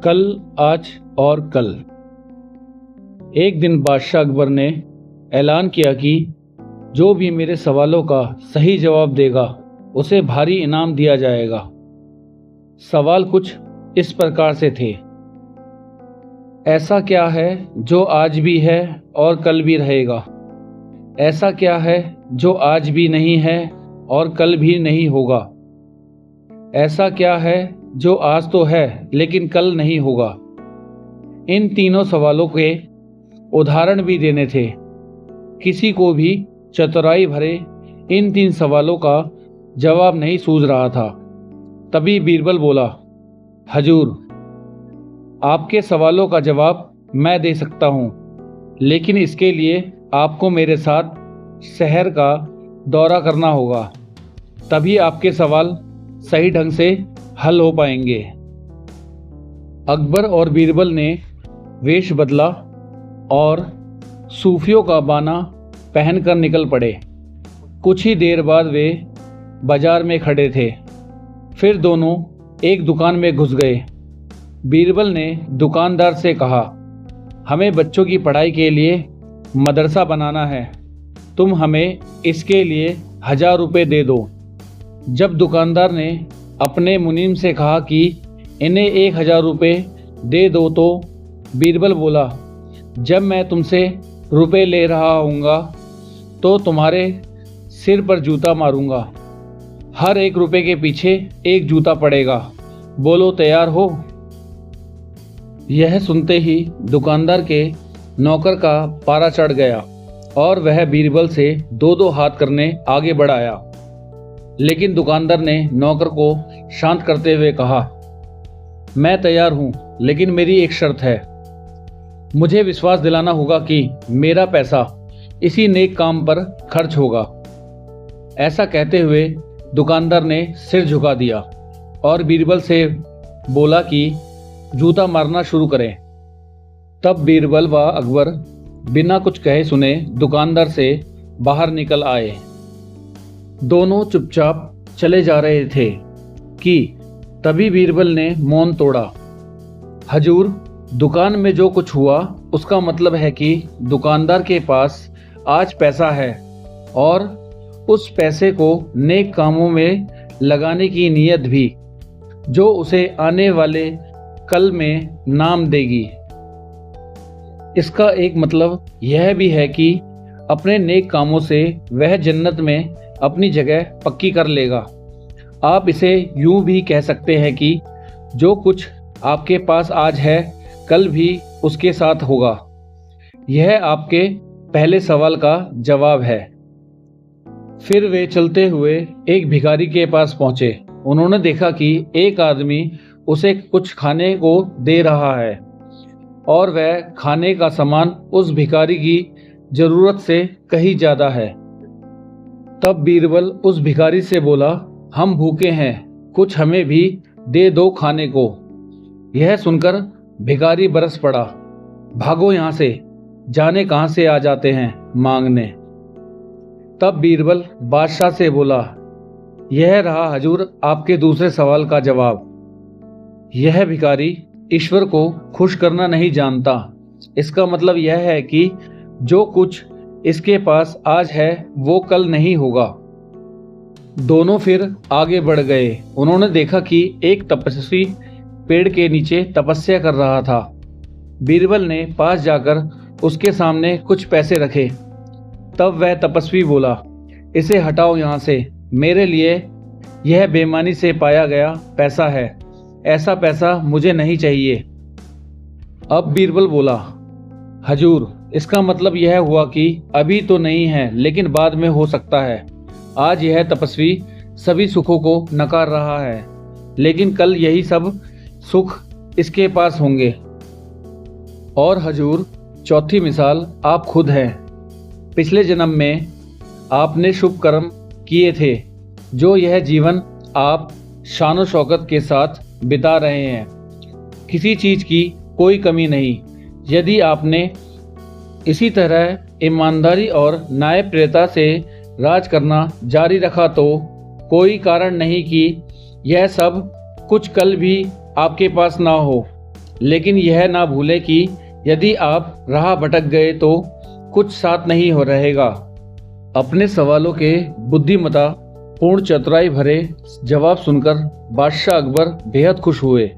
कल, आज और कल। एक दिन बादशाह अकबर ने ऐलान किया कि जो भी मेरे सवालों का सही जवाब देगा उसे भारी इनाम दिया जाएगा। सवाल कुछ इस प्रकार से थे। ऐसा क्या है जो आज भी है और कल भी रहेगा? ऐसा क्या है जो आज भी नहीं है और कल भी नहीं होगा? ऐसा क्या है जो आज तो है लेकिन कल नहीं होगा? इन तीनों सवालों के उदाहरण भी देने थे। किसी को भी चतुराई भरे इन तीन सवालों का जवाब नहीं सूझ रहा था। तभी बीरबल बोला, हजूर, आपके सवालों का जवाब मैं दे सकता हूँ, लेकिन इसके लिए आपको मेरे साथ शहर का दौरा करना होगा। तभी आपके सवाल सही ढंग से हल हो पाएंगे। अकबर और बीरबल ने वेश बदला और सूफियों का बाना पहनकर निकल पड़े। कुछ ही देर बाद वे बाजार में खड़े थे। फिर दोनों एक दुकान में घुस गए। बीरबल ने दुकानदार से कहा, हमें बच्चों की पढ़ाई के लिए मदरसा बनाना है, तुम हमें इसके लिए 1000 रुपये दे दो। जब दुकानदार ने अपने मुनीम से कहा कि इन्हें 1000 रुपये दे दो, तो बीरबल बोला, जब मैं तुमसे रुपए ले रहा हूँगा तो तुम्हारे सिर पर जूता मारूंगा। हर 1 रुपये के पीछे 1 जूता पड़ेगा। बोलो, तैयार हो? यह सुनते ही दुकानदार के नौकर का पारा चढ़ गया और वह बीरबल से 2-2 हाथ करने आगे बढ़ आया। लेकिन दुकानदार ने नौकर को शांत करते हुए कहा, मैं तैयार हूँ, लेकिन मेरी एक शर्त है। मुझे विश्वास दिलाना होगा कि मेरा पैसा इसी नेक काम पर खर्च होगा। ऐसा कहते हुए दुकानदार ने सिर झुका दिया और बीरबल से बोला कि जूता मारना शुरू करें। तब बीरबल व अकबर बिना कुछ कहे सुने दुकानदार से बाहर निकल आए। दोनों चुपचाप चले जा रहे थे कि तभी बीरबल ने मौन तोड़ा। हजूर, दुकान में जो कुछ हुआ उसका मतलब है कि दुकानदार के पास आज पैसा है और उस पैसे को नेक कामों में लगाने की नीयत भी, जो उसे आने वाले कल में नाम देगी। इसका एक मतलब यह भी है कि अपने नेक कामों से वह जन्नत में अपनी जगह पक्की कर लेगा। आप इसे यूं भी कह सकते हैं कि जो कुछ आपके पास आज है कल भी उसके साथ होगा। यह आपके पहले सवाल का जवाब है। फिर वे चलते हुए एक भिखारी के पास पहुंचे। उन्होंने देखा कि एक आदमी उसे कुछ खाने को दे रहा है और वह खाने का सामान उस भिखारी की जरूरत से कहीं ज़्यादा है। तब बीरबल उस भिखारी से बोला, हम भूखे हैं, कुछ हमें भी दे दो खाने को। यह सुनकर भिखारी बरस पड़ा, भागो यहाँ से, जाने कहाँ से आ जाते हैं मांगने। तब बीरबल बादशाह से बोला, यह रहा हजूर आपके दूसरे सवाल का जवाब। यह भिखारी ईश्वर को खुश करना नहीं जानता। इसका मतलब यह है कि जो कुछ इसके पास आज है वो कल नहीं होगा। दोनों फिर आगे बढ़ गए। उन्होंने देखा कि एक तपस्वी पेड़ के नीचे तपस्या कर रहा था। बीरबल ने पास जाकर उसके सामने कुछ पैसे रखे। तब वह तपस्वी बोला, इसे हटाओ यहाँ से, मेरे लिए यह बेईमानी से पाया गया पैसा है, ऐसा पैसा मुझे नहीं चाहिए। अब बीरबल बोला, हजूर, इसका मतलब यह हुआ कि अभी तो नहीं है लेकिन बाद में हो सकता है। आज यह तपस्वी सभी सुखों को नकार रहा है, लेकिन कल यही सब सुख इसके पास होंगे। और हजूर, चौथी मिसाल आप खुद हैं। पिछले जन्म में आपने शुभ कर्म किए थे, जो यह जीवन आप शान शौकत के साथ बिता रहे हैं। किसी चीज़ की कोई कमी नहीं। यदि आपने इसी तरह ईमानदारी और न्यायप्रियता से राज करना जारी रखा तो कोई कारण नहीं कि यह सब कुछ कल भी आपके पास ना हो। लेकिन यह ना भूलें कि यदि आप राह भटक गए तो कुछ साथ नहीं हो रहेगा। अपने सवालों के बुद्धिमत्ता पूर्ण चतुराई भरे जवाब सुनकर बादशाह अकबर बेहद खुश हुए।